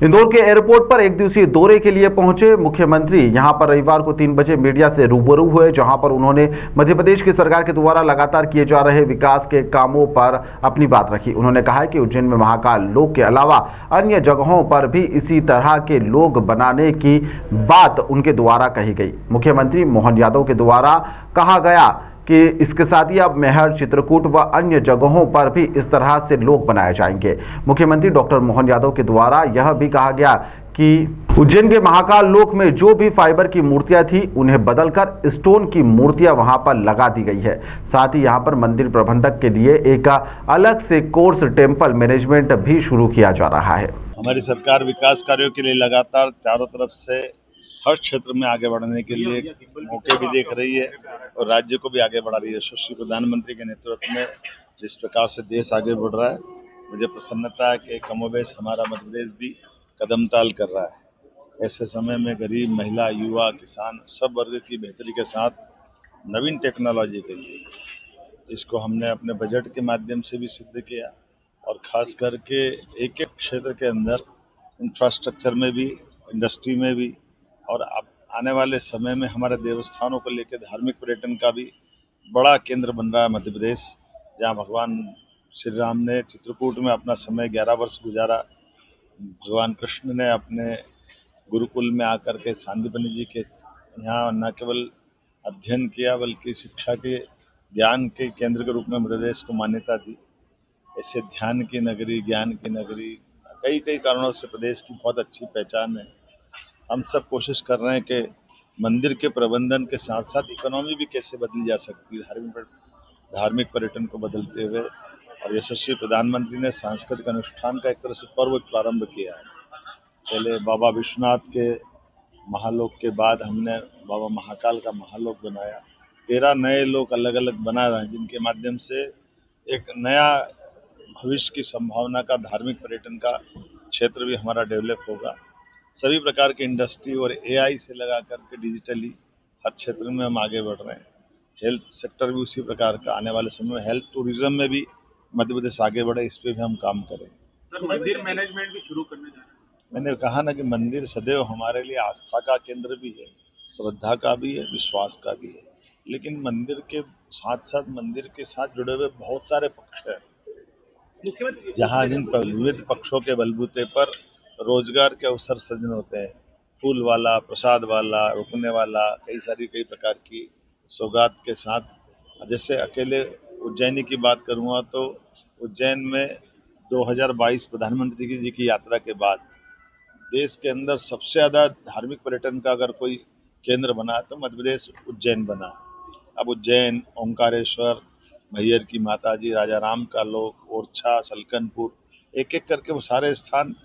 इंदौर के एयरपोर्ट पर एक दिवसीय दौरे के लिए पहुंचे मुख्यमंत्री यहां पर रविवार को 3 बजे मीडिया से रूबरू हुए, जहां पर उन्होंने मध्य प्रदेश की सरकार के द्वारा लगातार किए जा रहे विकास के कामों पर अपनी बात रखी। उन्होंने कहा कि उज्जैन में महाकाल लोक के अलावा अन्य जगहों पर भी इसी तरह के लोग बनाने की बात उनके द्वारा कही गई। मुख्यमंत्री मोहन यादव के द्वारा कहा गया कि इसके साथ ही अब मेहर, चित्रकूट व अन्य जगहों पर भी इस तरह से लोग बनाए जाएंगे। मुख्यमंत्री डॉक्टर मोहन यादव के द्वारा यह भी कहा गया कि उज्जैन के महाकाल लोक में जो भी फाइबर की मूर्तियां थी उन्हें बदलकर स्टोन की मूर्तियां वहां पर लगा दी गई है। साथ ही यहां पर मंदिर प्रबंधक के लिए एक अलग से कोर्स टेम्पल मैनेजमेंट भी शुरू किया जा रहा है। हमारी सरकार विकास कार्यों के लिए लगातार चारों तरफ से हर क्षेत्र में आगे बढ़ने के लिए मौके भी देख रही है और राज्य को भी आगे बढ़ा रही है। यशस्वी प्रधानमंत्री के नेतृत्व में जिस प्रकार से देश आगे बढ़ रहा है, मुझे प्रसन्नता है कि कमोबेश हमारा मध्य प्रदेश भी कदम ताल कर रहा है। ऐसे समय में गरीब, महिला, युवा, किसान सब वर्ग की बेहतरी के साथ नवीन टेक्नोलॉजी के लिए इसको हमने अपने बजट के माध्यम से भी सिद्ध किया और खास करके एक एक क्षेत्र के अंदर इंफ्रास्ट्रक्चर में भी, इंडस्ट्री में भी और अब आने वाले समय में हमारे देवस्थानों को लेकर धार्मिक पर्यटन का भी बड़ा केंद्र बन रहा है मध्य प्रदेश, जहाँ भगवान श्री राम ने चित्रकूट में अपना समय 11 वर्ष गुजारा। भगवान कृष्ण ने अपने गुरुकुल में आकर के सांदीपनि जी के यहाँ न केवल अध्ययन किया बल्कि शिक्षा के ज्ञान के केंद्र के रूप में मध्य प्रदेश को मान्यता दी। ऐसे ध्यान की नगरी, ज्ञान की नगरी, कई कई कारणों से प्रदेश की बहुत अच्छी पहचान है। हम सब कोशिश कर रहे हैं कि मंदिर के प्रबंधन के साथ साथ इकोनॉमी भी कैसे बदली जा सकती है धार्मिक पर्यटन को बदलते हुए। और यशस्वी प्रधानमंत्री ने सांस्कृतिक अनुष्ठान का एक तरह से पर्व प्रारंभ किया है। पहले बाबा विश्वनाथ के महालोक के बाद हमने बाबा महाकाल का महालोक बनाया। 13 नए लोक अलग अलग बना रहे हैं, जिनके माध्यम से एक नया भविष्य की संभावना का धार्मिक पर्यटन का क्षेत्र भी हमारा डेवलप होगा। सभी प्रकार के इंडस्ट्री और एआई से लगा करके डिजिटली हर क्षेत्र में हम आगे बढ़ रहे हैं। हेल्थ सेक्टर भी उसी प्रकार का आने वाले समय में हेल्थ टूरिज्म में भी मध्य प्रदेश आगे बढ़े, इस पे भी हम काम करें। सर, मंदिर मैनेजमेंट भी शुरू करने जा रहे हैं। मैंने कहा ना कि मंदिर सदैव हमारे लिए आस्था का केंद्र भी है, श्रद्धा का भी है, विश्वास का भी है। लेकिन मंदिर के साथ साथ मंदिर के साथ जुड़े हुए बहुत सारे पक्ष हैं, जहाँ जिन विविध पक्षों के बलबूते पर रोजगार के अवसर सृजन होते हैं। फूल वाला, प्रसाद वाला, रुकने वाला, कई प्रकार की सौगात के साथ। जैसे अकेले उज्जैनी की बात करूँगा तो उज्जैन में 2022 प्रधानमंत्री जी की यात्रा के बाद देश के अंदर सबसे ज़्यादा धार्मिक पर्यटन का अगर कोई केंद्र बना तो मध्य प्रदेश उज्जैन बना। अब उज्जैन, ओंकारेश्वर, मैहर की माता जी, राजा राम का लोक, ओरछा, सलकनपुर, एक एक करके वो सारे स्थान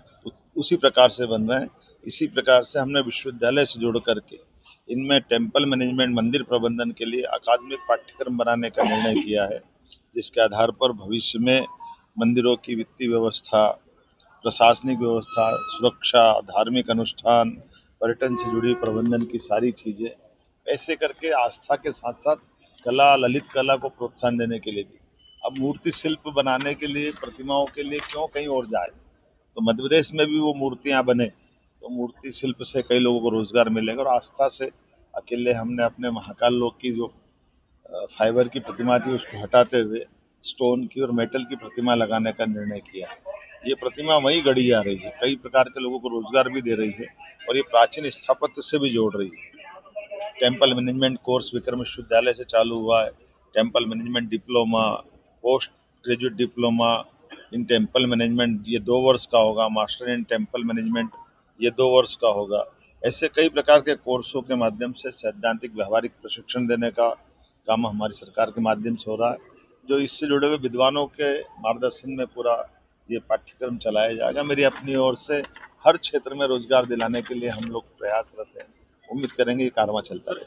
उसी प्रकार से बन रहे हैं। इसी प्रकार से हमने विश्वविद्यालय से जोड़ करके इनमें टेम्पल मैनेजमेंट, मंदिर प्रबंधन के लिए अकादमिक पाठ्यक्रम बनाने का निर्णय किया है, जिसके आधार पर भविष्य में मंदिरों की वित्तीय व्यवस्था, प्रशासनिक व्यवस्था, सुरक्षा, धार्मिक अनुष्ठान, पर्यटन से जुड़ी प्रबंधन की सारी चीज़ें ऐसे करके आस्था के साथ साथ कला, ललित कला को प्रोत्साहन देने के लिए भी। अब मूर्ति शिल्प बनाने के लिए, प्रतिमाओं के लिए क्यों कहीं और जाए, तो मध्य प्रदेश में भी वो मूर्तियाँ बने तो मूर्ति शिल्प से कई लोगों को रोजगार मिलेगा। और आस्था से अकेले हमने अपने महाकाल लोक की जो फाइबर की प्रतिमा थी उसको हटाते हुए स्टोन की और मेटल की प्रतिमा लगाने का निर्णय किया है। ये प्रतिमा वहीं गढ़ी जा रही है, कई प्रकार के लोगों को रोजगार भी दे रही है और ये प्राचीन स्थापत्य से भी जोड़ रही है। टेम्पल मैनेजमेंट कोर्स विक्रम विश्वविद्यालय से चालू हुआ है। Temple management diploma, post graduate diploma in temple management ये 2 वर्ष का होगा। मास्टर इन टेम्पल मैनेजमेंट ये 2 वर्ष का होगा। ऐसे कई प्रकार के कोर्सों के माध्यम से सैद्धांतिक व्यवहारिक प्रशिक्षण देने का काम हमारी सरकार के माध्यम से हो रहा है, जो इससे जुड़े हुए विद्वानों के मार्गदर्शन में पूरा ये पाठ्यक्रम चलाया जाएगा। मेरी अपनी ओर से हर क्षेत्र में रोजगार दिलाने के लिए हम लोग प्रयासरत हैं। उम्मीद करेंगे ये कारवां चलता रहेगा।